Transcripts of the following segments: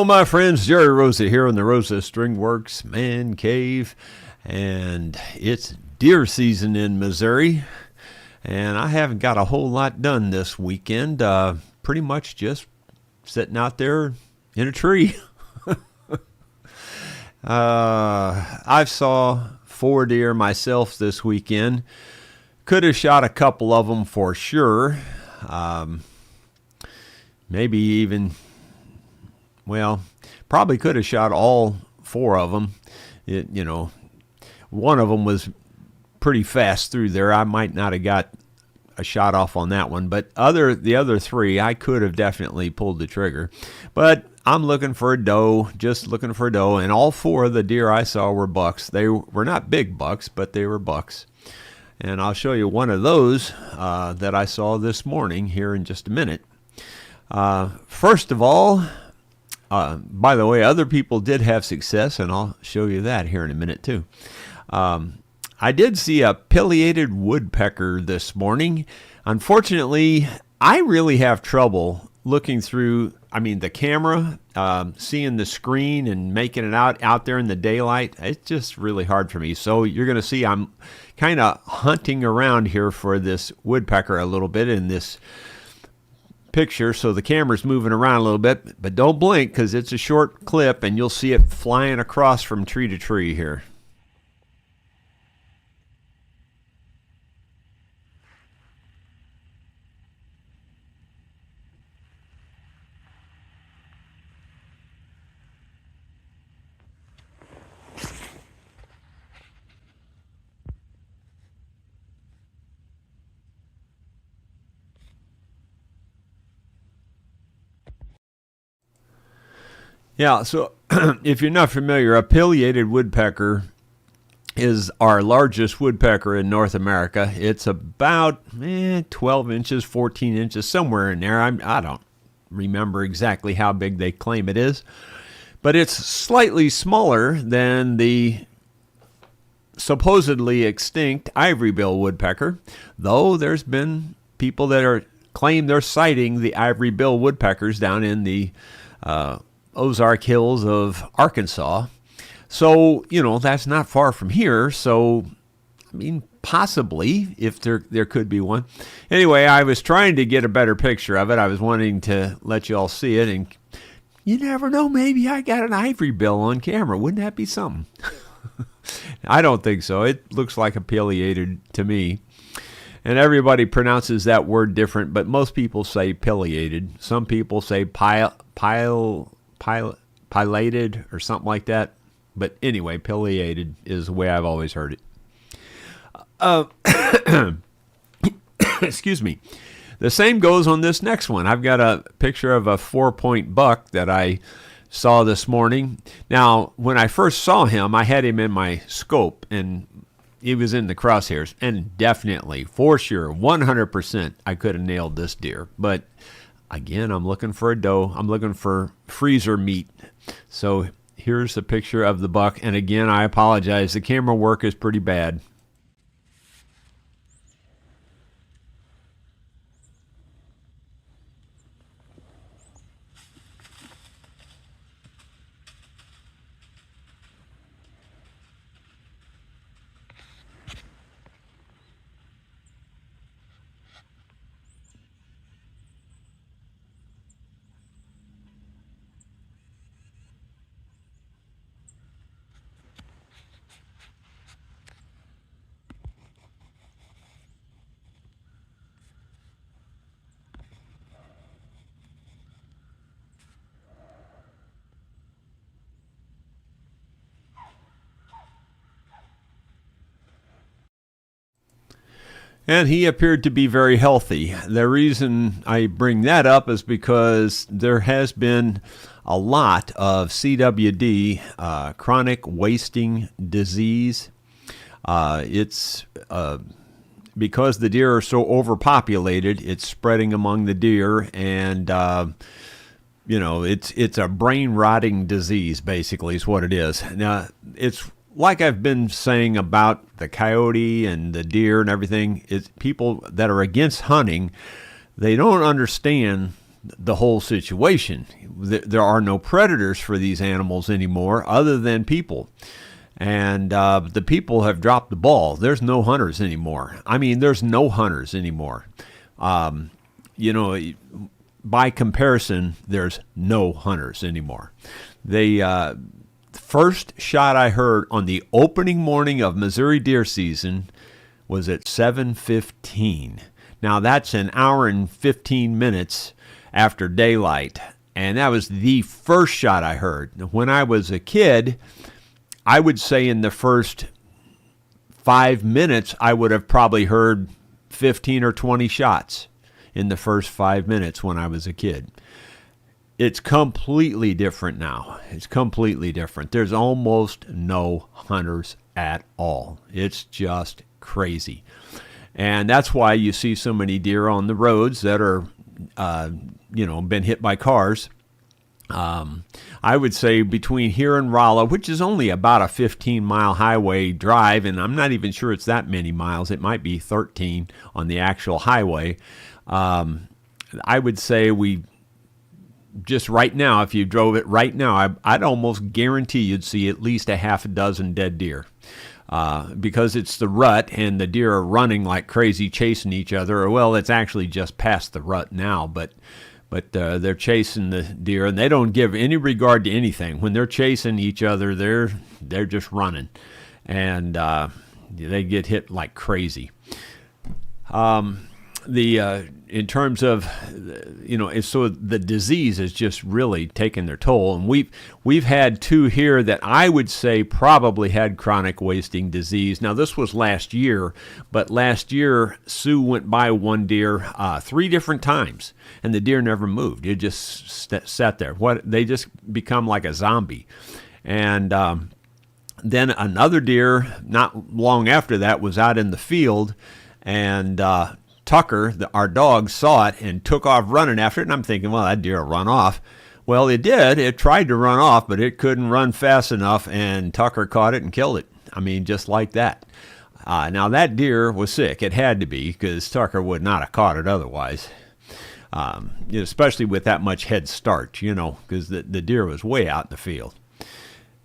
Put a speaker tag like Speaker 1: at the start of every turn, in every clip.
Speaker 1: Hello, my friends. Jerry Rosa here in the Rosa String Works Man Cave. And it's deer season in Missouri. And I haven't got a whole lot done this weekend. Pretty much just sitting out there in a tree. I saw 4 deer myself this weekend. Could have shot a couple of them for sure. Maybe even, well, probably could have shot all 4 of them. One of them was pretty fast through there. I might not have got a shot off on that one, but the other 3, I could have definitely pulled the trigger. But I'm looking for a doe, just looking for a doe, and all 4 of the deer I saw were bucks. They were not big bucks, but they were bucks. And I'll show you one of those that I saw this morning here in just a minute. First of all, by the way, other people did have success, and I'll show you that here in a minute too. I did see a pileated woodpecker this morning. Unfortunately, I really have trouble looking through, the camera, seeing the screen and making it out there in the daylight. It's just really hard for me. So you're going to see I'm kind of hunting around here for this woodpecker a little bit in this picture, so the camera's moving around a little bit, but don't blink because it's a short clip and you'll see it flying across from tree to tree here. Yeah, so if you're not familiar, a pileated woodpecker is our largest woodpecker in North America. It's about 12 inches, 14 inches, somewhere in there. I don't remember exactly how big they claim it is, but it's slightly smaller than the supposedly extinct ivory-bill woodpecker, though there's been people that claim they're sighting the ivory-bill woodpeckers down in the Ozark Hills of Arkansas. So, that's not far from here. So, possibly, if there could be one. Anyway, I was trying to get a better picture of it. I was wanting to let you all see it. And you never know, maybe I got an ivory bill on camera. Wouldn't that be something? I don't think so. It looks like a pileated to me. And everybody pronounces that word different, but most people say pileated. Some people say pileated or something like that. But anyway, pileated is the way I've always heard it. Excuse me. The same goes on this next one. I've got a picture of a 4-point buck that I saw this morning. Now, when I first saw him, I had him in my scope, and he was in the crosshairs. And definitely, for sure, 100%, I could have nailed this deer. But again, I'm looking for a doe. I'm looking for freezer meat. So here's a picture of the buck. And again, I apologize. The camera work is pretty bad. And he appeared to be very healthy. The reason I bring that up is because there has been a lot of CWD, chronic wasting disease. It's because the deer are so overpopulated, it's spreading among the deer, and it's a brain rotting disease, basically, is what it is. Now, it's like I've been saying about the coyote and the deer and everything, it's people that are against hunting, they don't understand the whole situation. There are no predators for these animals anymore other than people. And the people have dropped the ball. There's no hunters anymore. I mean, there's no hunters anymore. You know, by comparison, there's no hunters anymore. The first shot I heard on the opening morning of Missouri deer season was at 7:15. Now, that's an hour and 15 minutes after daylight. And that was the first shot I heard. When I was a kid, I would say in the first 5 minutes, I would have probably heard 15 or 20 shots in the first 5 minutes when I was a kid. It's completely different now. It's completely different. There's almost no hunters at all. It's just crazy. And that's why you see so many deer on the roads that are, been hit by cars. I would say between here and Rolla, which is only about a 15-mile highway drive, and I'm not even sure it's that many miles. It might be 13 on the actual highway. I would say we just right now, if you drove it right now, I'd almost guarantee you'd see at least a half a dozen dead deer. Because it's the rut and the deer are running like crazy chasing each other. Well, it's actually just past the rut now, but they're chasing the deer and they don't give any regard to anything. When they're chasing each other, they're just running, and they get hit like crazy. In terms of, so the disease has just really taken their toll. And we've had two here that I would say probably had chronic wasting disease. Now, this was last year, but last year, Sue went by one deer 3 different times, and the deer never moved. It just sat there. They just become like a zombie. And then another deer, not long after that, was out in the field, and Tucker, our dog, saw it and took off running after it. And I'm thinking, well, that deer will run off. Well, it did. It tried to run off, but it couldn't run fast enough, and Tucker caught it and killed it. I mean, just like that. Now, that deer was sick. It had to be, because Tucker would not have caught it otherwise, especially with that much head start, because the deer was way out in the field.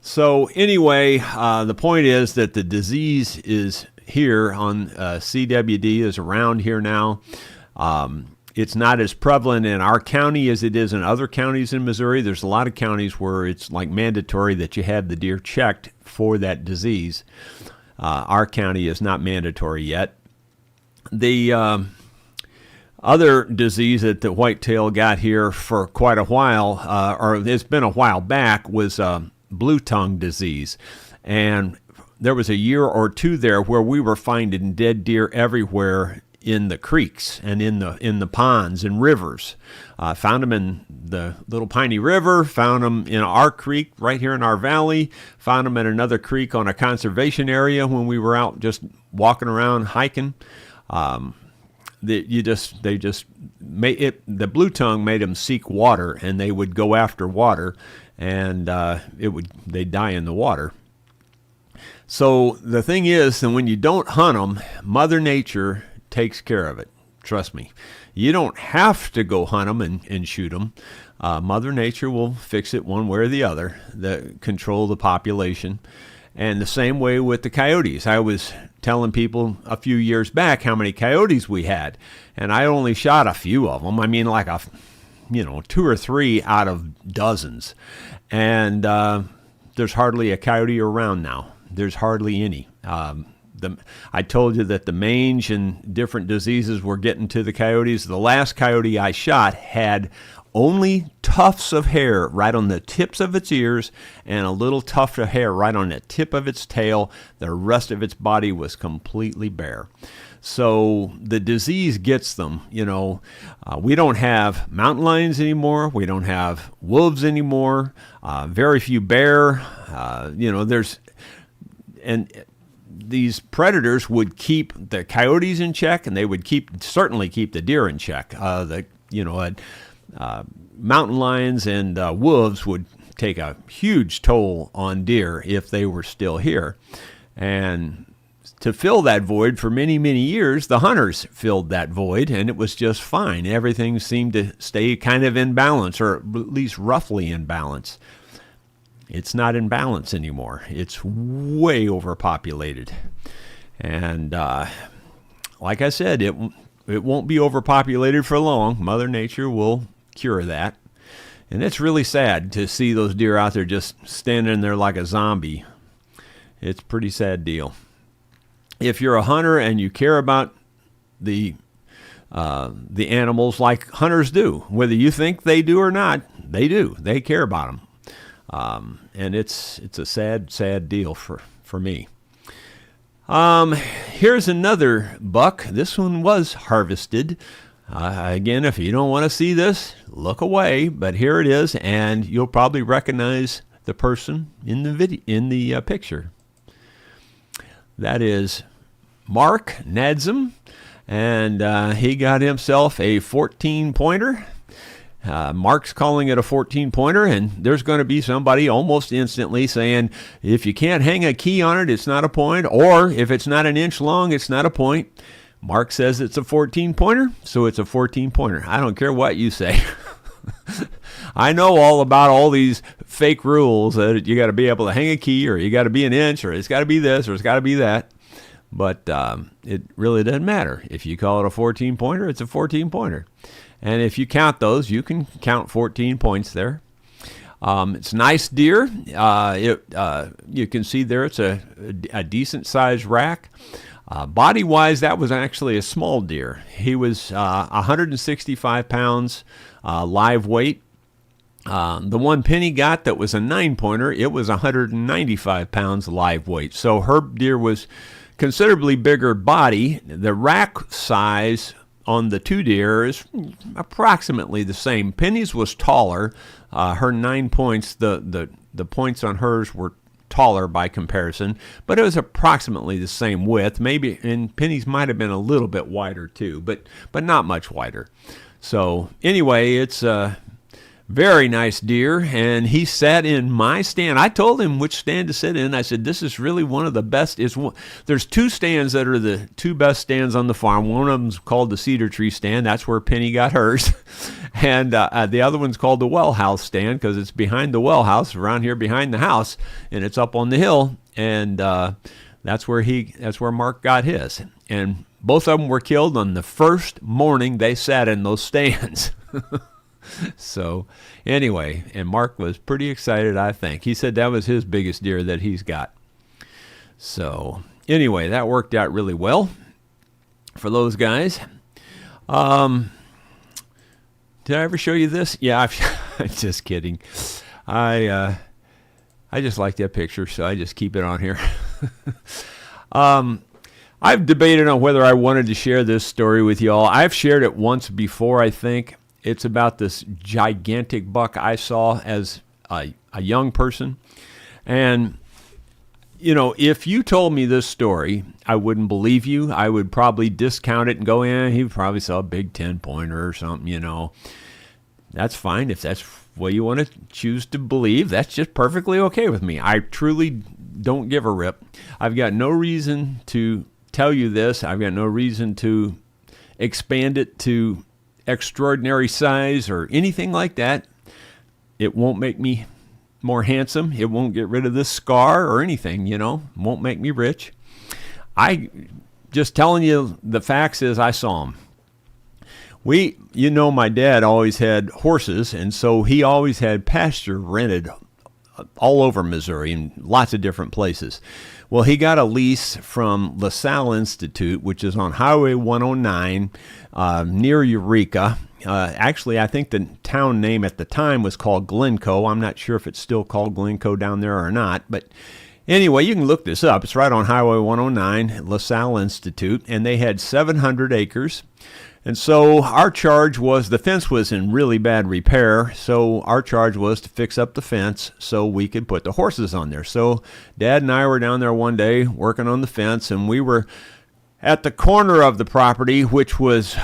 Speaker 1: So anyway, the point is that the disease is here on CWD, is around here now. It's not as prevalent in our county as it is in other counties in Missouri. There's a lot of counties where it's like mandatory that you have the deer checked for that disease. Our county is not mandatory yet. The other disease that the whitetail got here for quite a while, or it's been a while back, was blue tongue disease. And there was a year or two there where we were finding dead deer everywhere in the creeks and in the ponds and rivers. Found them in the Little Piney River, found them in our creek right here in our valley, found them in another creek on a conservation area when we were out just walking around hiking. The blue tongue made them seek water, and they would go after water, and they'd die in the water. So the thing is, and when you don't hunt them, Mother Nature takes care of it. Trust me. You don't have to go hunt them and shoot them. Mother Nature will fix it one way or the other, control the population. And the same way with the coyotes. I was telling people a few years back how many coyotes we had, and I only shot a few of them. I mean, like 2 or 3 out of dozens. And there's hardly a coyote around now. There's hardly any. I told you that the mange and different diseases were getting to the coyotes. The last coyote I shot had only tufts of hair right on the tips of its ears and a little tuft of hair right on the tip of its tail. The rest of its body was completely bare. So the disease gets them. We don't have mountain lions anymore. We don't have wolves anymore. Very few bear. And these predators would keep the coyotes in check, and they would certainly keep the deer in check. Mountain lions and wolves would take a huge toll on deer if they were still here. And to fill that void for many, many years, the hunters filled that void, and it was just fine. Everything seemed to stay kind of in balance, or at least roughly in balance. It's not in balance anymore. It's way overpopulated. And like I said, it won't be overpopulated for long. Mother Nature will cure that. And it's really sad to see those deer out there just standing there like a zombie. It's a pretty sad deal. If you're a hunter and you care about the animals like hunters do, whether you think they do or not, they do. They care about them. And it's a sad, sad deal for me. Here's another buck. This one was harvested. Again, if you don't want to see this, look away. But here it is, and you'll probably recognize the person in the picture. That is Mark Nadzum, and he got himself a 14-pointer. Mark's calling it a 14-pointer, and there's going to be somebody almost instantly saying, if you can't hang a key on it, it's not a point, or if it's not an inch long, it's not a point. Mark says it's a 14-pointer, so it's a 14-pointer. I don't care what you say. I know all about all these fake rules that you got to be able to hang a key, or you got to be an inch, or it's got to be this, or it's got to be that. But it really doesn't matter. If you call it a 14-pointer, it's a 14-pointer. And if you count those, you can count 14 points there. It's nice deer. You can see there it's a decent-sized rack. Body-wise, that was actually a small deer. He was 165 pounds live weight. The one Penny got that was a 9-pointer, it was 195 pounds live weight. So her deer was considerably bigger body. The rack size on the two deer is approximately the same. Penny's was taller. Her 9 points, the points on hers were taller by comparison, but it was approximately the same width. Maybe, and Penny's might have been a little bit wider too, but not much wider. So anyway, it's a very nice deer, and he sat in my stand. I told him which stand to sit in. I said, this is really one of the best. There's two stands that are the two best stands on the farm. One of them's called the Cedar Tree stand. That's where Penny got hers. And the other one's called the Well House stand, because it's behind the well house, around here behind the house, and it's up on the hill. And that's where Mark got his. And both of them were killed on the first morning they sat in those stands. So anyway, and Mark was pretty excited, I think. He said that was his biggest deer that he's got. So anyway, that worked out really well for those guys. Did I ever show you this? Yeah, I'm just kidding. I just like that picture, so I just keep it on here. I've debated on whether I wanted to share this story with y'all. I've shared it once before, I think. It's about this gigantic buck I saw as a young person. And, you know, if you told me this story, I wouldn't believe you. I would probably discount it and go, he probably saw a big 10-pointer or something, you know. That's fine. If that's what you want to choose to believe, that's just perfectly okay with me. I truly don't give a rip. I've got no reason to tell you this. I've got no reason to expand it to extraordinary size or anything like that. It won't make me more handsome. It won't get rid of this scar or anything, you know. It won't make me rich. I just telling you the facts is I saw them. My dad always had horses, and so he always had pasture rented all over Missouri in lots of different places. Well, he got a lease from LaSalle Institute, which is on Highway 109 near Eureka. Actually, I think the town name at the time was called Glencoe. I'm not sure if it's still called Glencoe down there or not. But anyway, you can look this up. It's right on Highway 109, LaSalle Institute, and they had 700 acres. And so our charge was, the fence was in really bad repair, so our charge was to fix up the fence so we could put the horses on there. So Dad and I were down there one day working on the fence, and we were at the corner of the property, which was,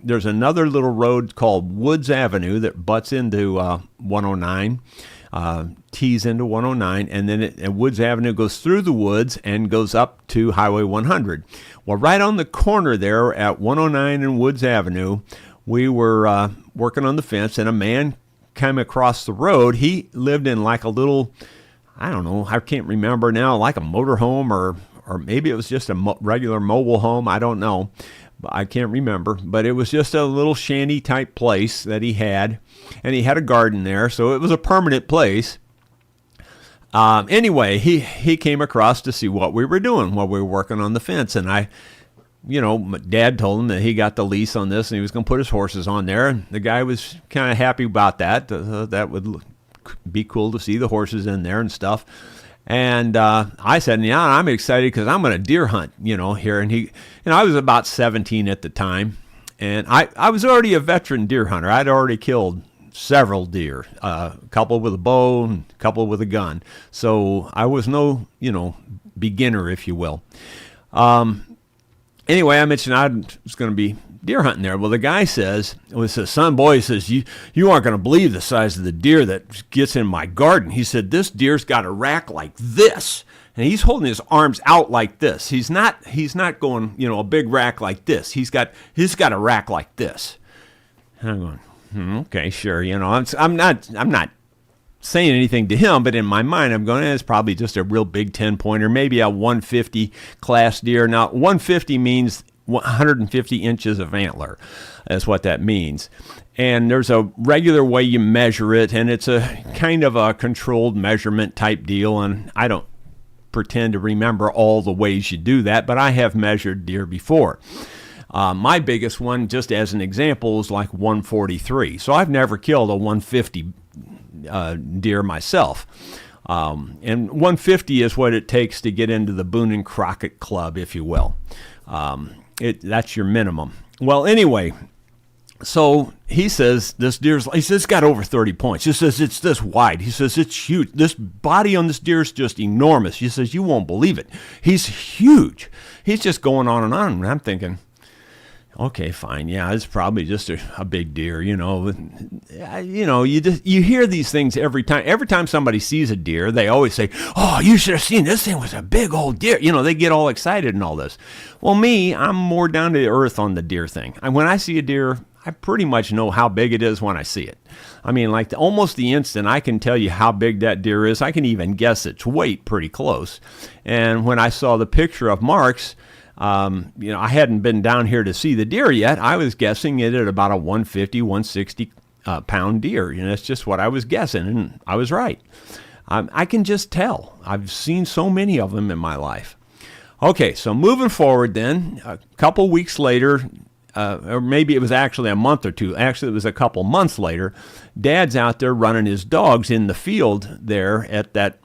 Speaker 1: there's another little road called Woods Avenue that butts into 109. tees into 109, and then Woods Avenue goes through the woods and goes up to Highway 100. Well, right on the corner there at 109 and Woods Avenue, we were working on the fence, and a man came across the road. He lived in like a little, I don't know, I can't remember now, like a motorhome or maybe it was just a regular mobile home. I don't know. I can't remember, but it was just a little shanty type place that he had, and he had a garden there, so it was a permanent place. Anyway, he came across to see what we were doing while we were working on the fence, and my dad told him that he got the lease on this and he was going to put his horses on there, and the guy was kind of happy about that. That would be cool to see the horses in there and stuff. And I said, yeah, I'm excited because I'm going to deer hunt, here. And I was about 17 at the time, and I was already a veteran deer hunter. I'd already killed several deer, a couple with a bow and a couple with a gun. So I was no, beginner, if you will. Anyway, I mentioned I was going to be deer hunting there. Well, the guy says, son, boy, he says, you aren't going to believe the size of the deer that gets in my garden. He said, this deer's got a rack like this. And he's holding his arms out like this. He's not going, a big rack like this. He's got a rack like this. And I'm going, okay, sure. I'm not saying anything to him, but in my mind, I'm going, it's probably just a real big 10-pointer, maybe a 150 class deer. Now, 150 means 150 inches of antler. That's what that means. And there's a regular way you measure it, and it's a kind of a controlled measurement type deal, and I don't pretend to remember all the ways you do that, but I have measured deer before. My biggest one, just as an example, is like 143. So I've never killed a 150 deer myself. And 150 is what it takes to get into the Boone and Crockett Club, if you will. That's your minimum. Well, anyway, so he says it's got over 30 points. He says it's this wide. He says it's huge. This body on this deer is just enormous. He says you won't believe it. He's huge. He's just going on and on. And I'm thinking, okay, fine. Yeah, it's probably just a big deer, You hear these things every time. Every time somebody sees a deer, they always say, "Oh, you should have seen this thing was a big old deer." They get all excited and all this. Well, I'm more down to earth on the deer thing. When I see a deer, I pretty much know how big it is when I see it. Almost the instant I can tell you how big that deer is. I can even guess its weight pretty close. And when I saw the picture of Mark's, I hadn't been down here to see the deer yet. I was guessing it at about a 150, 160 pound deer. That's just what I was guessing, and I was right. I can just tell. I've seen so many of them in my life. Okay, so moving forward then, a couple weeks later, or maybe it was actually a month or two. Actually, it was a couple months later. Dad's out there running his dogs in the field there at that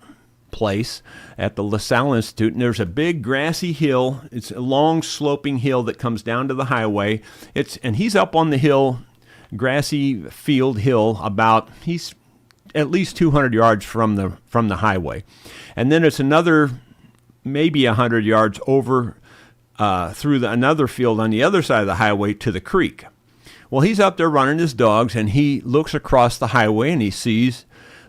Speaker 1: place at the LaSalle Institute, and there's a big grassy hill. It's a long sloping hill that comes down to the highway. And he's up on the hill, grassy field hill, he's at least 200 yards from the highway. And then it's another maybe 100 yards over through another field on the other side of the highway to the creek. Well, he's up there running his dogs, and he looks across the highway and he sees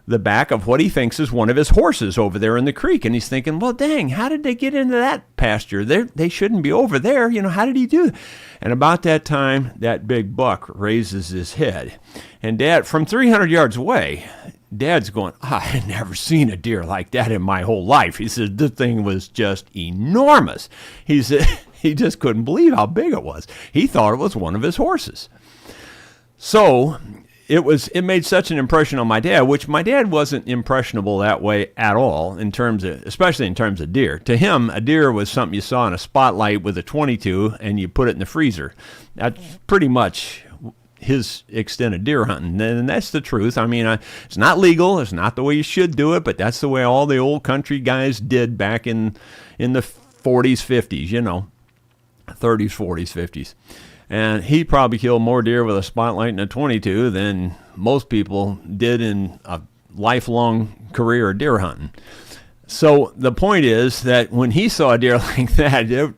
Speaker 1: the back of what he thinks is one of his horses over there in the creek. And he's thinking, well, dang, how did they get into that pasture? They shouldn't be over there. How did he do that? And about that time, that big buck raises his head. And Dad, from 300 yards away, Dad's going, I had never seen a deer like that in my whole life. He said, the thing was just enormous. He said he just couldn't believe how big it was. He thought it was one of his horses. So it made such an impression on my dad, which my dad wasn't impressionable that way at all, especially in terms of deer. To him, a deer was something you saw in a spotlight with a .22 and you put it in the freezer. That's pretty much his extent of deer hunting, and that's the truth. It's not legal. It's not the way you should do it, but that's the way all the old country guys did back in the 40s, 50s, 30s, 40s, 50s. And he probably killed more deer with a spotlight and a .22 than most people did in a lifelong career of deer hunting. So the point is that when he saw a deer like that,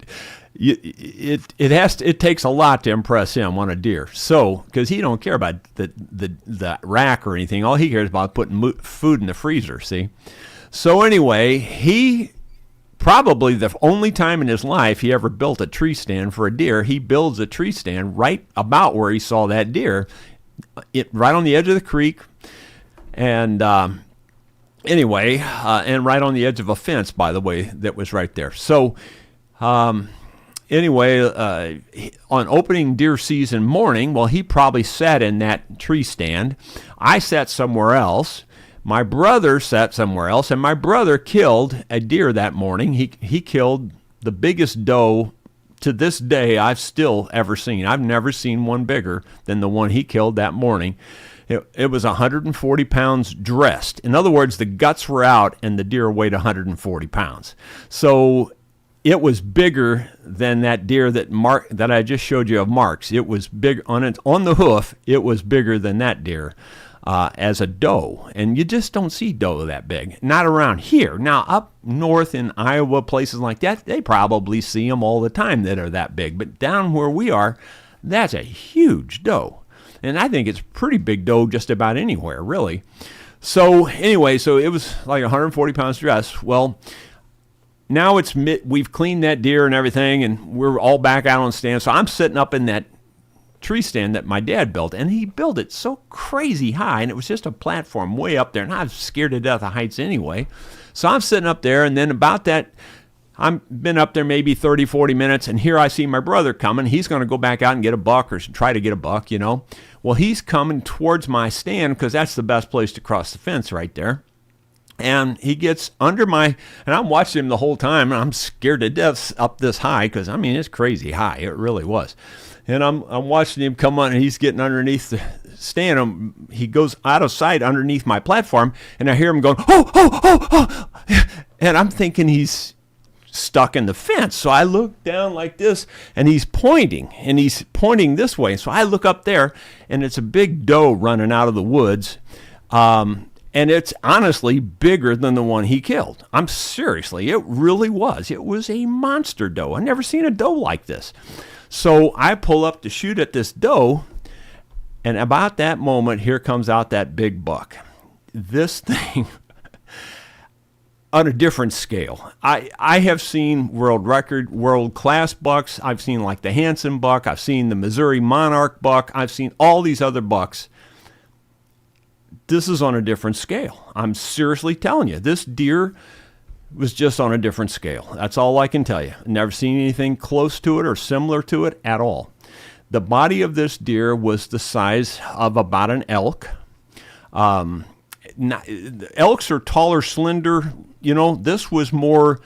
Speaker 1: it takes a lot to impress him on a deer. So, because he don't care about the rack or anything, all he cares about putting food in the freezer. See, so anyway, he probably the only time in his life he ever built a tree stand for a deer. He builds a tree stand right about where he saw that deer, right on the edge of the creek, and anyway, and right on the edge of a fence, by the way, that was right there. So. Anyway, on opening deer season morning, well, he probably sat in that tree stand. I sat somewhere else. My brother sat somewhere else, and my brother killed a deer that morning. He killed the biggest doe to this day I've still ever seen. I've never seen one bigger than the one he killed that morning. It was 140 pounds dressed. In other words, the guts were out, and the deer weighed 140 pounds. So it was bigger than that deer that I just showed you of Mark's. It was big on the hoof. It was bigger than that deer as a doe, and you just don't see doe that big. Not around here. Now up north in Iowa, places like that, they probably see them all the time that are that big. But down where we are, that's a huge doe, and I think it's pretty big doe just about anywhere, really. So anyway, so it was like 140 pounds dress. Well. Now we've cleaned that deer and everything, and we're all back out on stand. So I'm sitting up in that tree stand that my dad built, and he built it so crazy high, and it was just a platform way up there, and I was scared to death of heights anyway. So I'm sitting up there, and then about that, I've been up there maybe 30, 40 minutes, and here I see my brother coming. He's going to go back out and get a buck or try to get a buck, you know. Well, he's coming towards my stand because that's the best place to cross the fence right there. And he gets under and I'm watching him the whole time, and I'm scared to death up this high because, I mean, it's crazy high. It really was. And I'm watching him come on, and he's getting underneath the stand. He goes out of sight underneath my platform, and I hear him going, oh, oh, oh, oh. And I'm thinking he's stuck in the fence. So I look down like this, and he's pointing this way. So I look up there, and it's a big doe running out of the woods. And it's honestly bigger than the one he killed. Seriously, it really was. It was a monster doe. I've never seen a doe like this. So I pull up to shoot at this doe, and about that moment, here comes out that big buck. This thing, on a different scale. I have seen world-class bucks. I've seen like the Hanson buck. I've seen the Missouri Monarch buck. I've seen all these other bucks. This is on a different scale. I'm seriously telling you, this deer was just on a different scale. That's all I can tell you. Never seen anything close to it or similar to it at all. The body of this deer was the size of about an elk. Elks are taller, slender. You know, this was more,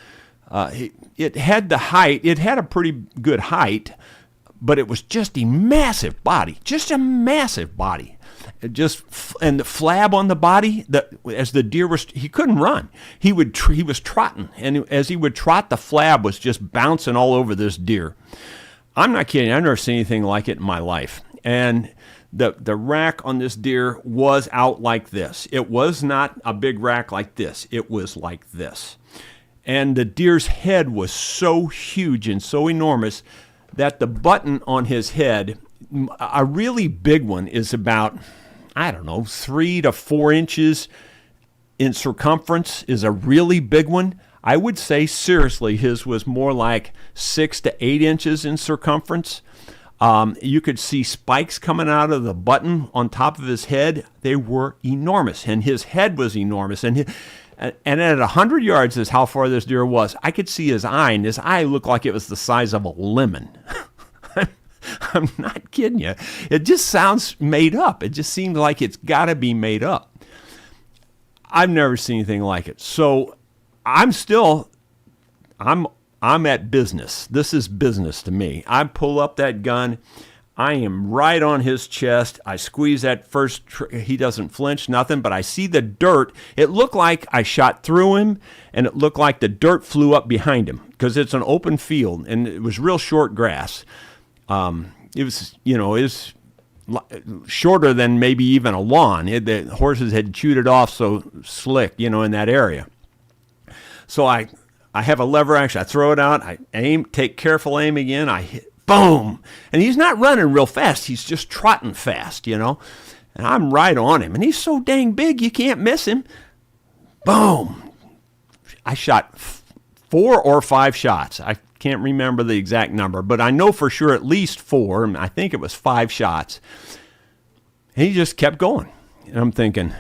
Speaker 1: it had the height. It had a pretty good height, but it was just a massive body. Just a massive body. And the flab on the body, as the deer he couldn't run. He was trotting, and as he would trot, the flab was just bouncing all over this deer. I'm not kidding. I've never seen anything like it in my life. And the rack on this deer was out like this. It was not a big rack like this. It was like this. And the deer's head was so huge and so enormous that the button on his head, a really big one, is about, 3 to 4 inches in circumference is a really big one. I would say, seriously, his was more like 6 to 8 inches in circumference. You could see spikes coming out of the button on top of his head. They were enormous, and his head was enormous. And at 100 yards is how far this deer was. I could see his eye, and his eye looked like it was the size of a lemon. I'm not kidding you. It just sounds made up. It just seems like it's got to be made up. I've never seen anything like it. So I'm at business. This is business to me. I pull up that gun. I am right on his chest. I squeeze that first. He doesn't flinch, nothing, but I see the dirt. It looked like I shot through him, and it looked like the dirt flew up behind him because it's an open field, and it was real short grass. It was shorter than maybe even a lawn. The horses had chewed it off so slick, in that area. So I I have a lever action. I throw it out. I aim, take careful aim again. I hit, boom. And he's not running real fast. He's just trotting fast, you know. And I'm right on him. And he's so dang big, you can't miss him. Boom. I shot 4 or 5 shots. I can't remember the exact number, but I know for sure at least 4. I think it was 5 shots. And he just kept going. And I'm thinking,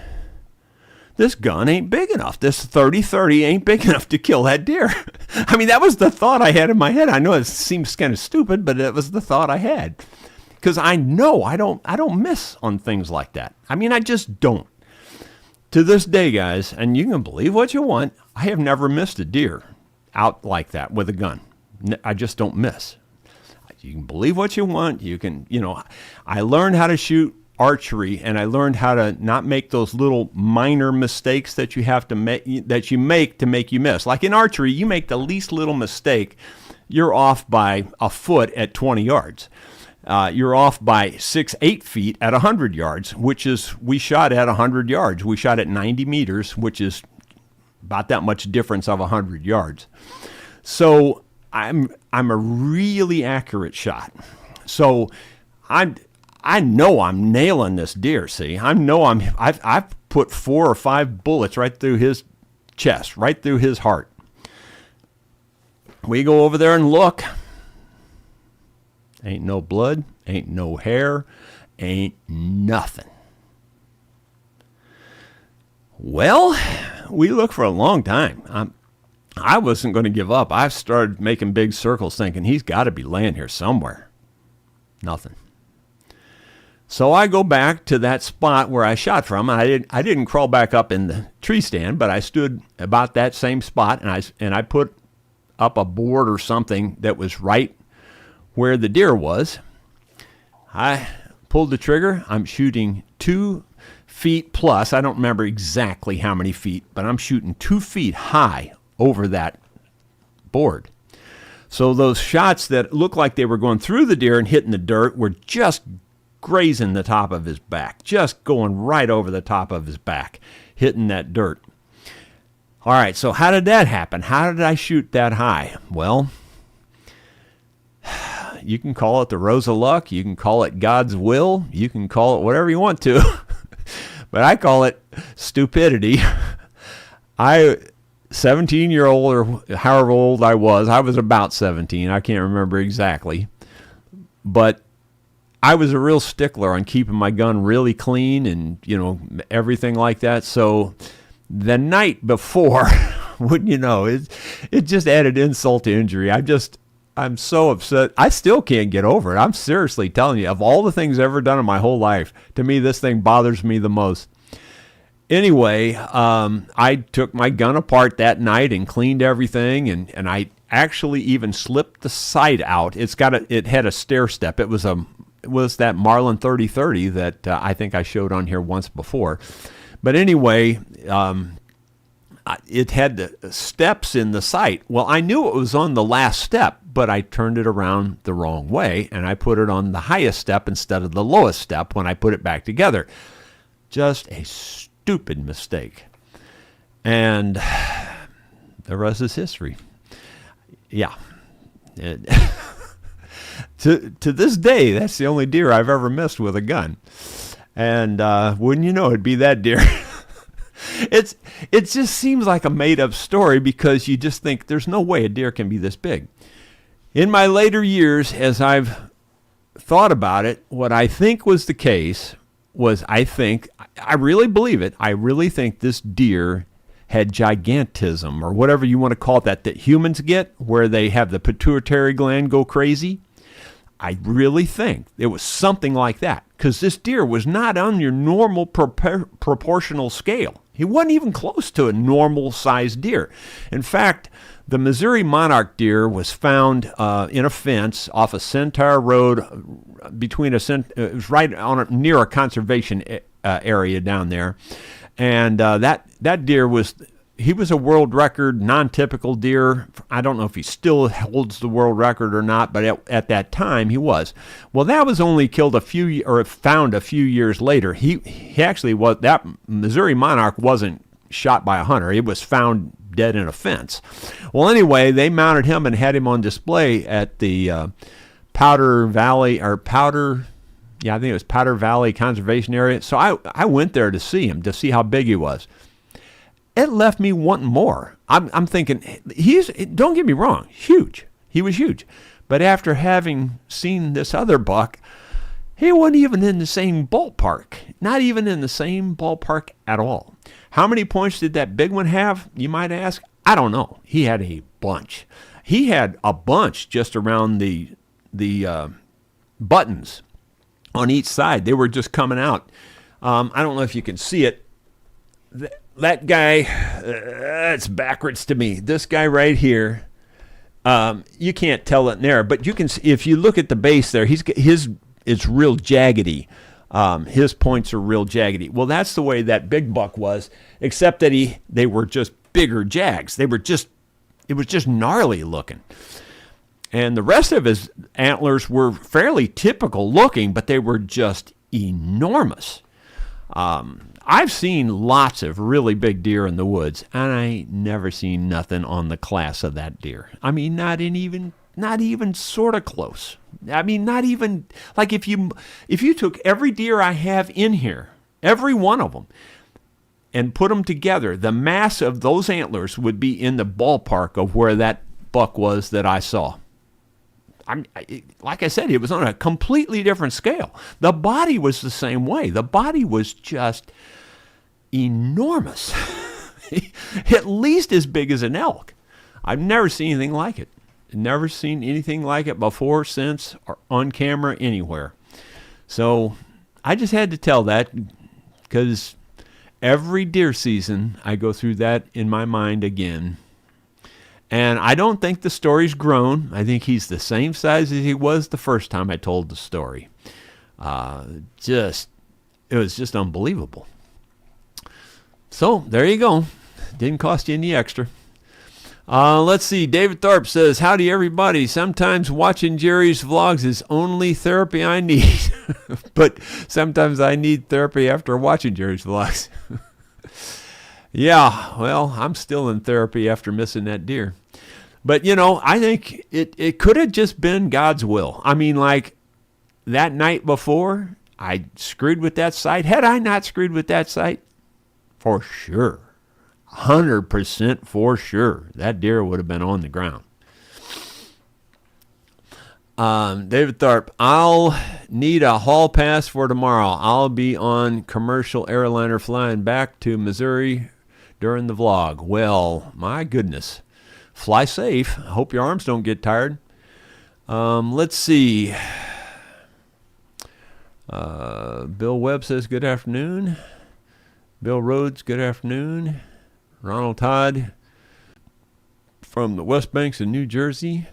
Speaker 1: this gun ain't big enough. This 30-30 ain't big enough to kill that deer. I mean, that was the thought I had in my head. I know it seems kind of stupid, but it was the thought I had. Because I know I don't miss on things like that. I mean, I just don't. To this day, guys, and you can believe what you want, I have never missed a deer out like that with a gun. I just don't miss. You can believe what you want. You can, you know, I learned how to shoot archery, and I learned how to not make those little minor mistakes that you have to make to make you miss. Like in archery, you make the least little mistake, you're off by a foot at 20 yards. You're off by 6-8 feet at 100 yards, which is, we shot at 100 yards. We shot at 90 meters, which is about that much difference of 100 yards. So I'm a really accurate shot. So I know I'm nailing this deer, see. I've put 4 or 5 bullets right through his chest, right through his heart. We go over there and look. Ain't no blood, ain't no hair, ain't nothing. Well, we looked for a long time. I wasn't going to give up. I started making big circles thinking he's got to be laying here somewhere. Nothing. So I go back to that spot where I shot from. I didn't crawl back up in the tree stand, but I stood about that same spot, and I put up a board or something that was right where the deer was. I pulled the trigger. I'm shooting 2 feet plus. I don't remember exactly how many feet, but I'm shooting 2 feet high over that board. So those shots that looked like they were going through the deer and hitting the dirt were just grazing the top of his back, just going right over the top of his back, hitting that dirt. All right, so how did that happen? How did I shoot that high? Well, you can call it the rose of luck. You can call it God's will. You can call it whatever you want to. But I call it stupidity. 17-year-old or however old I was about 17. I can't remember exactly. But I was a real stickler on keeping my gun really clean and, you know, everything like that. So the night before, wouldn't you know, it just added insult to injury. I'm so upset. I still can't get over it. I'm seriously telling you, of all the things I've ever done in my whole life, to me, this thing bothers me the most. Anyway, I took my gun apart that night and cleaned everything, and I actually even slipped the sight out. It had a stair step. It was that Marlin 30-30 that I think I showed on here once before. But anyway, it had the steps in the sight. Well, I knew it was on the last step, but I turned it around the wrong way, and I put it on the highest step instead of the lowest step when I put it back together. Just a stupid mistake. And the rest is history. Yeah. To this day, that's the only deer I've ever missed with a gun. And wouldn't you know, it'd be that deer. It just seems like a made-up story because you just think there's no way a deer can be this big. In my later years, as I've thought about it, what I think was the case was I really believe it, I really think this deer had gigantism, or whatever you want to call it, that humans get, where they have the pituitary gland go crazy. I really think it was something like that, because this deer was not on your normal proportional scale. He wasn't even close to a normal-sized deer. In fact, the Missouri monarch deer was found in a fence off a Centaur Road it was right on near a conservation area down there, and that deer was a world record non-typical deer. I don't know if he still holds the world record or not, but at that time he was. Well, that was only found a few years later. He actually was, that Missouri monarch wasn't shot by a hunter. It was found dead in a fence. Well, anyway, they mounted him and had him on display at the Powder Valley I think it was Powder Valley Conservation Area. So I went there to see him, to see how big he was. It left me wanting more. I'm thinking, don't get me wrong, huge. He was huge. But after having seen this other buck, he wasn't even in the same ballpark. Not even in the same ballpark at all. How many points did that big one have, you might ask? I don't know. He had a bunch. He had a bunch just around the buttons on each side. They were just coming out. I don't know if you can see it. That guy, it's backwards to me. This guy right here, you can't tell it in there, but you can see, if you look at the base there, it's real jaggedy. His points are real jaggedy. Well, that's the way that big buck was, except that they were just bigger jags. It was just gnarly looking. And the rest of his antlers were fairly typical looking, but they were just enormous. I've seen lots of really big deer in the woods, and I ain't never seen nothing on the class of that deer. I mean, not even sort of close. I mean, not even, like if you took every deer I have in here, every one of them, and put them together, the mass of those antlers would be in the ballpark of where that buck was that I saw. Like I said, it was on a completely different scale. The body was the same way. The body was just enormous. At least as big as an elk. I've never seen anything like it. Never seen anything like it before, since, or on camera anywhere. So I just had to tell that, because every deer season I go through that in my mind again. And I don't think the story's grown. I think he's the same size as he was the first time I told the story. It was just unbelievable. So there you go. Didn't cost you any extra. Let's see. David Thorpe says, howdy everybody. Sometimes watching Jerry's vlogs is only therapy I need. But sometimes I need therapy after watching Jerry's vlogs. Yeah, well, I'm still in therapy after missing that deer. But, I think it could have just been God's will. I mean, like, that night before, I screwed with that sight. Had I not screwed with that sight, for sure, 100% for sure, that deer would have been on the ground. David Tharp, I'll need a hall pass for tomorrow. I'll be on commercial airliner flying back to Missouri during the vlog. Well, my goodness. Fly safe. I hope your arms don't get tired. Let's see. Bill Webb says, good afternoon. Bill Rhodes, good afternoon. Ronald Todd from the West Banks of New Jersey.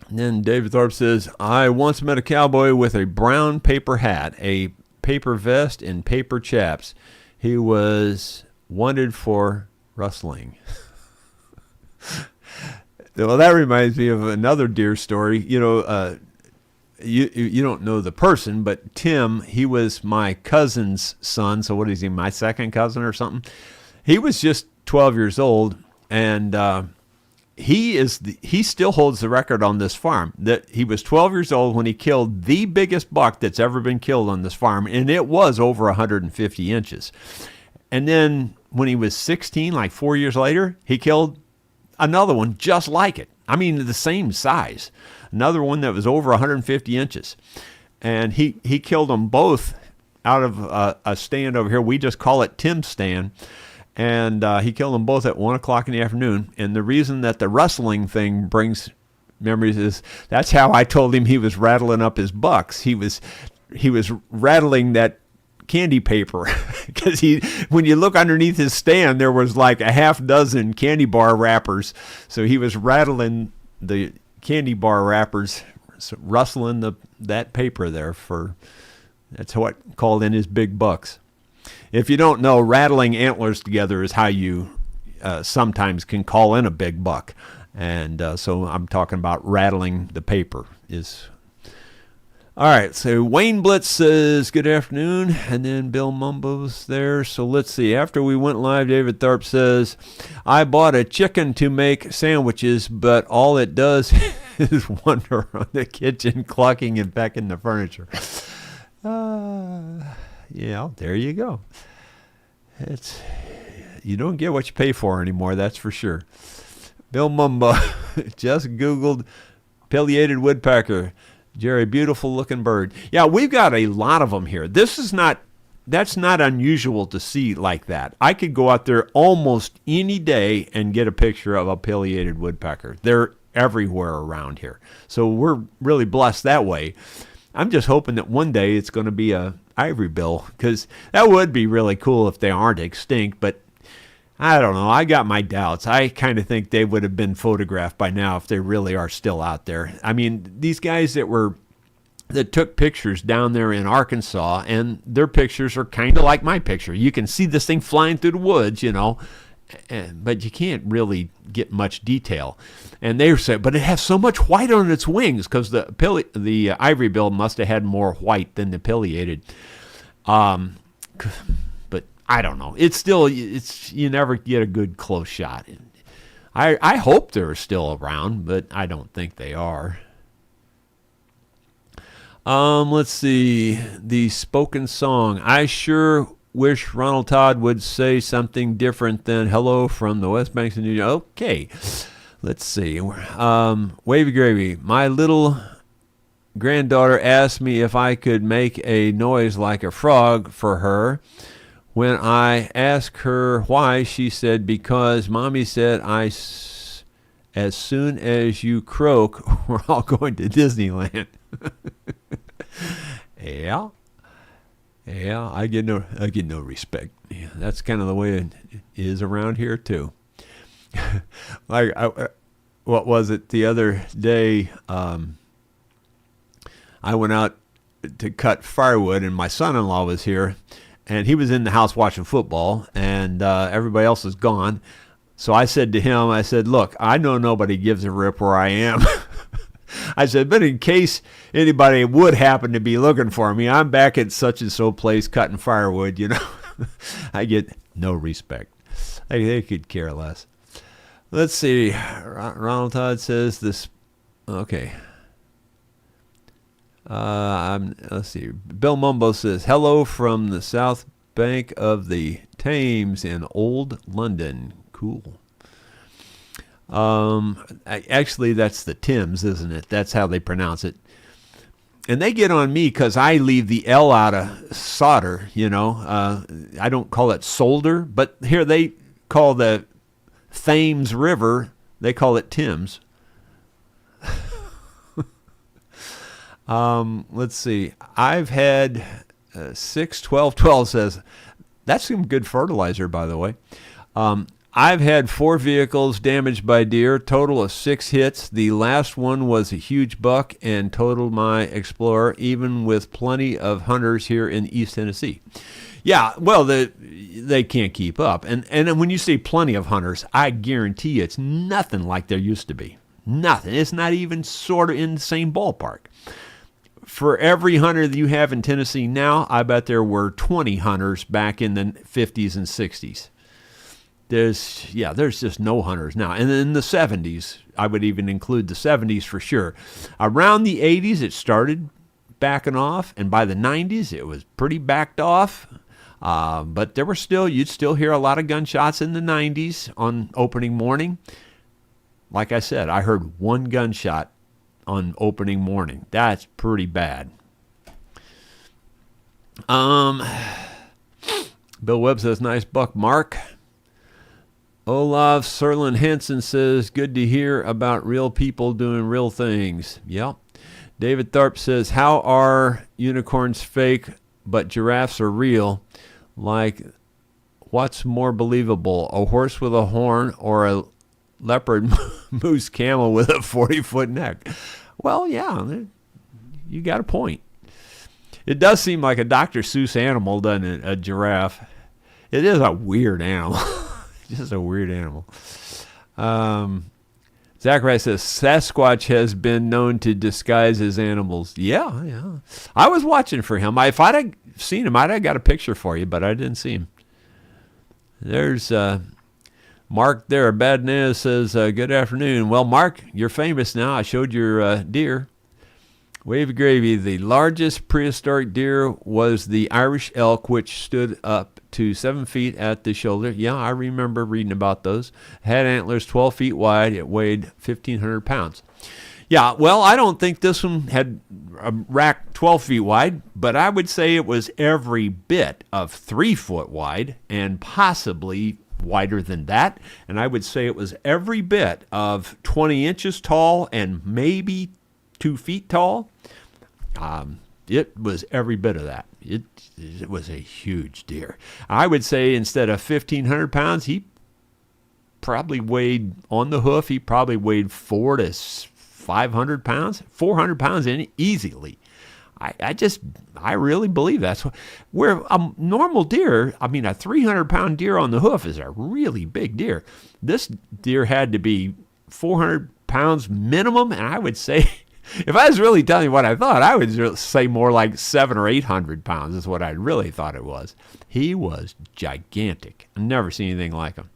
Speaker 1: And then David Thorpe says, I once met a cowboy with a brown paper hat, a paper vest, and paper chaps. He was wanted for rustling. Well, that reminds me of another deer story. You don't know the person, but Tim, he was my cousin's son. So what is he, my second cousin or something? He was just 12 years old, and he still holds the record on this farm. That he was 12 years old when he killed the biggest buck that's ever been killed on this farm, and it was over 150 inches. And then when he was 16, like 4 years later, he killed another one just like it. I mean, the same size. Another one that was over 150 inches. And he killed them both out of a stand over here. We just call it Tim's stand. And he killed them both at 1 o'clock in the afternoon. And the reason that the rustling thing brings memories is that's how I told him he was rattling up his bucks. He was rattling that candy paper, because when you look underneath his stand, there was like a half dozen candy bar wrappers. So he was rattling the candy bar wrappers, rustling that paper there that's what called in his big bucks. If you don't know, rattling antlers together is how you sometimes can call in a big buck. And so I'm talking about rattling the paper is All right, so Wayne Blitz says, good afternoon, and then Bill Mumbo's there. So let's see. After we went live, David Tharp says, I bought a chicken to make sandwiches, but all it does is wander around the kitchen, clucking and pecking the furniture. Yeah, there you go. You don't get what you pay for anymore, that's for sure. Bill Mumbo just Googled pileated woodpecker. Jerry, beautiful looking bird. Yeah, we've got a lot of them here. That's not unusual to see like that. I could go out there almost any day and get a picture of a pileated woodpecker. They're everywhere around here. So we're really blessed that way. I'm just hoping that one day it's going to be a ivory bill, because that would be really cool if they aren't extinct, but I don't know. I got my doubts. I kind of think they would have been photographed by now if they really are still out there. I mean, these guys that took pictures down there in Arkansas, and their pictures are kind of like my picture. You can see this thing flying through the woods, but you can't really get much detail. And they said, but it has so much white on its wings, because the ivory bill must have had more white than the pileated. But I don't know. You never get a good close shot. I hope they're still around, but I don't think they are. Let's see. The spoken song. I sure wish Ronald Todd would say something different than hello from the West Banks of New York. Okay. Let's see. Wavy Gravy. My little granddaughter asked me if I could make a noise like a frog for her. When I asked her why, she said, because Mommy said as soon as you croak, we're all going to Disneyland. Yeah, I get no respect. Yeah, that's kind of the way it is around here too. What was it the other day? I went out to cut firewood, and my son-in-law was here, and he was in the house watching football, and everybody else was gone. So I said to him, look, I know nobody gives a rip where I am. I said, but in case anybody would happen to be looking for me, I'm back at such and so place cutting firewood, I get no respect. They could care less. Let's see. Ronald Todd says this. Okay. Let's see. Bill Mumbo says, hello from the south bank of the Thames in Old London. Cool. Actually, that's the Thames, isn't it? That's how they pronounce it. And they get on me because I leave the L out of solder, I don't call it solder, but here they call the Thames River, they call it Thames. Let's see. I've had 6-12-12 says, that's some good fertilizer, by the way. I've had 4 vehicles damaged by deer, total of 6 hits. The last one was a huge buck and totaled my Explorer, even with plenty of hunters here in East Tennessee. Yeah, well, they can't keep up. And when you say plenty of hunters, I guarantee you it's nothing like there used to be. Nothing. It's not even sort of in the same ballpark. For every hunter that you have in Tennessee now, I bet there were 20 hunters back in the 50s and 60s. There's just no hunters now. And in the 70s, I would even include the 70s for sure. Around the 80s, it started backing off, and by the 90s, it was pretty backed off. But you'd still hear a lot of gunshots in the 90s on opening morning. Like I said, I heard 1 gunshot on opening morning. That's pretty bad. Bill Webb says, nice buck, Mark. Olaf Serlin Henson says, good to hear about real people doing real things. Yep. David Tharp says, how are unicorns fake but giraffes are real? Like, what's more believable, a horse with a horn or a leopard moose camel with a 40-foot neck? Well, yeah, you got a point. It does seem like a Dr. Seuss animal, doesn't it? A giraffe. It is a weird animal. Just a weird animal. Says Zachariah says Sasquatch has been known to disguise his animals. Yeah. I was watching for him. If I'd have seen him, I'd have got a picture for you, but I didn't see him. There's Mark there. Bad News says, good afternoon. Well, Mark, you're famous now. I showed your deer. Wavy gravy. The largest prehistoric deer was the Irish elk, which stood up to 7 feet at the shoulder. Yeah, I remember reading about those. Had antlers 12 feet wide. It weighed 1,500 pounds. Yeah, well, I don't think this one had a rack 12 feet wide, but I would say it was every bit of 3 foot wide and possibly wider than that. And I would say it was every bit of 20 inches tall and maybe 2 feet tall. It was every bit of that. It was a huge deer. I would say instead of 1,500 pounds, he probably weighed, on the hoof, he probably weighed 400 to 500 pounds, 400 pounds in easily. I really believe that's where a normal deer, I mean, a 300-pound deer on the hoof is a really big deer. This deer had to be 400 pounds minimum, and I would say, if I was really telling you what I thought, I would say more like 700 or 800 pounds is what I really thought it was. He was gigantic. I've never seen anything like him.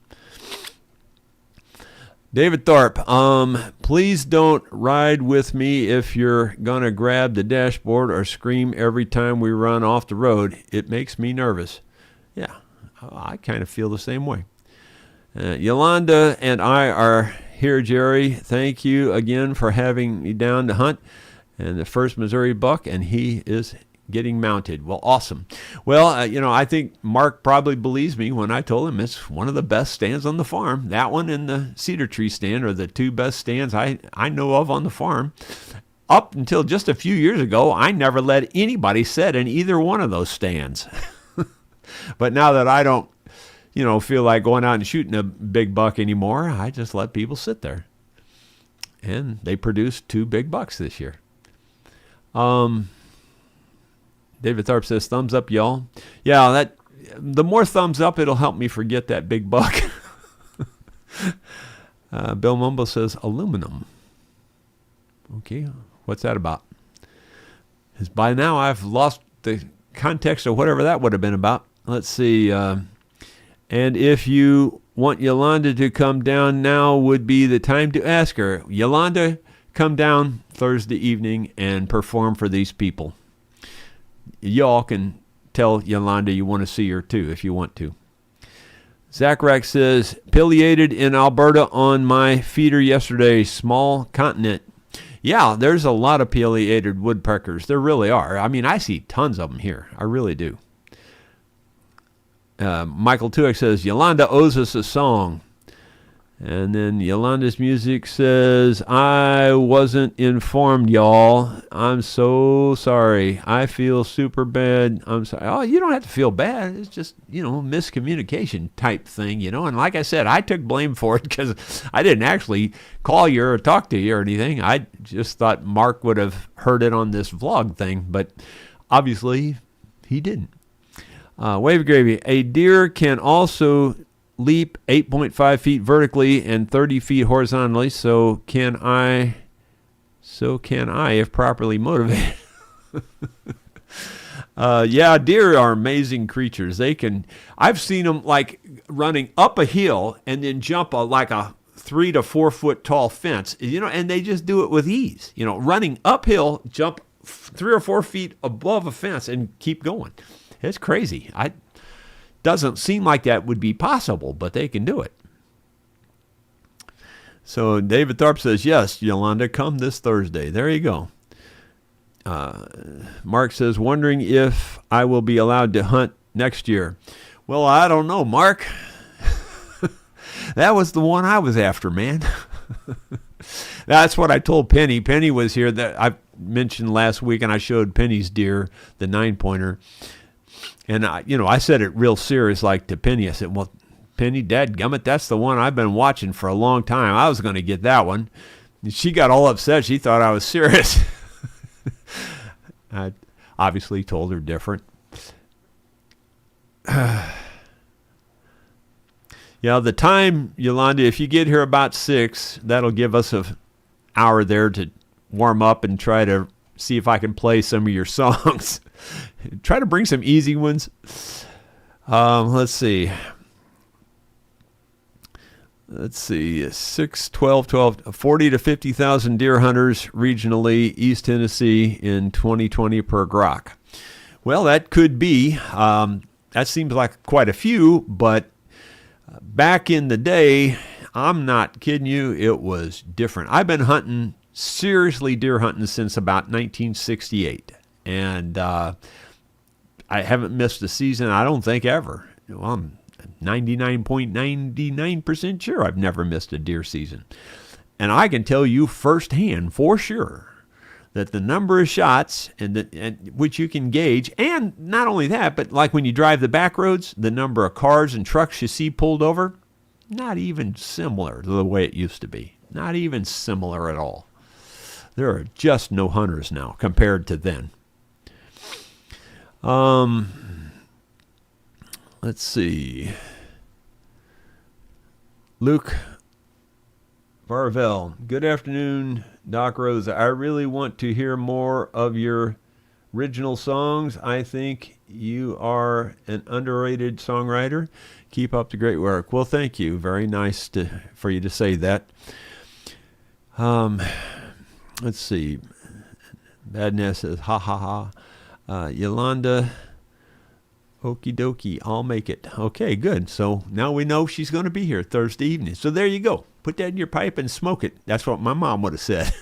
Speaker 1: David Thorpe, please don't ride with me if you're going to grab the dashboard or scream every time we run off the road. It makes me nervous. Yeah, I kind of feel the same way. Yolanda and I are here, Jerry. Thank you again for having me down to hunt and the first Missouri buck, and he is getting mounted. Well, awesome. Well, I think Mark probably believes me when I told him it's one of the best stands on the farm. That one and the cedar tree stand are the two best stands I know of on the farm. Up until just a few years ago, I never let anybody sit in either one of those stands. But now that I don't feel like going out and shooting a big buck anymore, I just let people sit there. And they produced 2 big bucks this year. David Tharp says, thumbs up, y'all. Yeah, the more thumbs up, it'll help me forget that big buck. Bill Mumble says, aluminum. Okay, what's that about? Because by now I've lost the context of whatever that would have been about. Let's see. And if you want Yolanda to come down, now would be the time to ask her. Yolanda, come down Thursday evening and perform for these people. Y'all can tell Yolanda you want to see her too if you want to. Zachrack says, pileated in Alberta on my feeder yesterday, small continent. Yeah, there's a lot of pileated woodpeckers. There really are. I mean, I see tons of them here. I really do. Michael Tuick says, Yolanda owes us a song. And then Yolanda's Music says, I wasn't informed, y'all. I'm so sorry. I feel super bad. I'm sorry. Oh, you don't have to feel bad. It's just, miscommunication type thing, And like I said, I took blame for it because I didn't actually call you or talk to you or anything. I just thought Mark would have heard it on this vlog thing, but obviously he didn't. Wave Gravy. A deer can also leap 8.5 feet vertically and 30 feet horizontally. So can I if properly motivated. Yeah, deer are amazing creatures. I've seen them like running up a hill and then jump like a 3 to 4 foot tall fence, and they just do it with ease, running uphill, jump 3 or 4 feet above a fence and keep going. It's crazy. Doesn't seem like that would be possible, but they can do it. So David Tharp says, yes, Yolanda, come this Thursday. There you go. Mark says, wondering if I will be allowed to hunt next year. Well, I don't know, Mark. That was the one I was after, man. That's what I told Penny. Penny was here that I mentioned last week, and I showed Penny's deer, the 9-pointer. And I said it real serious, like to Penny. I said, well, Penny, dadgummit, that's the one I've been watching for a long time. I was going to get that one. And she got all upset. She thought I was serious. I obviously told her different. Yeah, the time, Yolanda, if you get here about 6, that'll give us an hour there to warm up and try to see if I can play some of your songs. Try to bring some easy ones. Let's see. 6, 12, 40 to 50,000 deer hunters regionally, East Tennessee in 2020 per grok. Well, that could be. That seems like quite a few, but back in the day, I'm not kidding you, it was different. I've been hunting, seriously deer hunting, since about 1968. And I haven't missed a season, I don't think, ever. Well, I'm 99.99% sure I've never missed a deer season. And I can tell you firsthand, for sure, that the number of shots and which you can gauge, and not only that, but like when you drive the back roads, the number of cars and trucks you see pulled over, not even similar to the way it used to be. Not even similar at all. There are just no hunters now compared to then. Let's see. Luke Barvell. Good afternoon, Doc Rosa. I really want to hear more of your original songs. I think you are an underrated songwriter. Keep up the great work. Well, thank you. Very nice for you to say that. Let's see. Badness says, ha ha ha. Yolanda, okie dokie, I'll make it. Okay, good. So now we know she's going to be here Thursday evening. So there you go. Put that in your pipe and smoke it. That's what my mom would have said.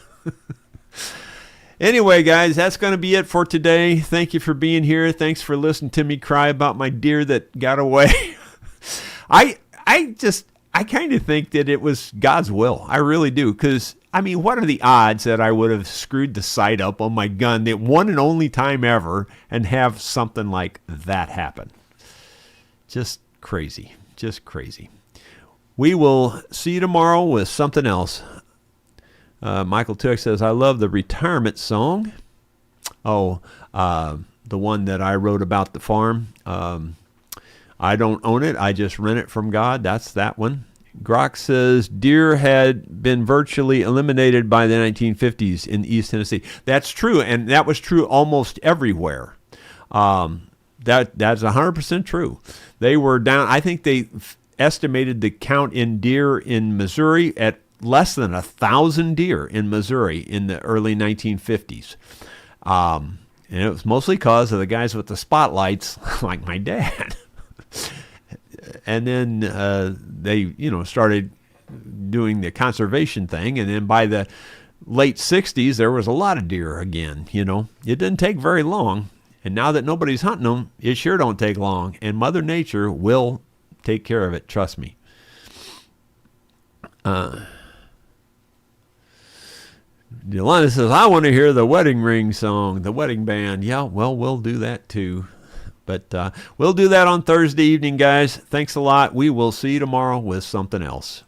Speaker 1: Anyway, guys, that's going to be it for today. Thank you for being here. Thanks for listening to me cry about my deer that got away. I kind of think that it was God's will. I really do. Because, I mean, what are the odds that I would have screwed the sight up on my gun the one and only time ever and have something like that happen? Just crazy. Just crazy. We will see you tomorrow with something else. Michael Tuck says, I love the retirement song. Oh, the one that I wrote about the farm. I don't own it. I just rent it from God. That's that one. Grok says, deer had been virtually eliminated by the 1950s in East Tennessee. That's true, and that was true almost everywhere. That's 100% true. They were down. I think they estimated the count in deer in Missouri at less than 1,000 deer in Missouri in the early 1950s. And it was mostly because of the guys with the spotlights, like my dad. And then they, started doing the conservation thing. And then by the late 60s, there was a lot of deer again, It didn't take very long. And now that nobody's hunting them, it sure don't take long. And Mother Nature will take care of it, trust me. Yolanda says, I want to hear the wedding ring song, the wedding band. Yeah, well, we'll do that too. But we'll do that on Thursday evening, guys. Thanks a lot. We will see you tomorrow with something else.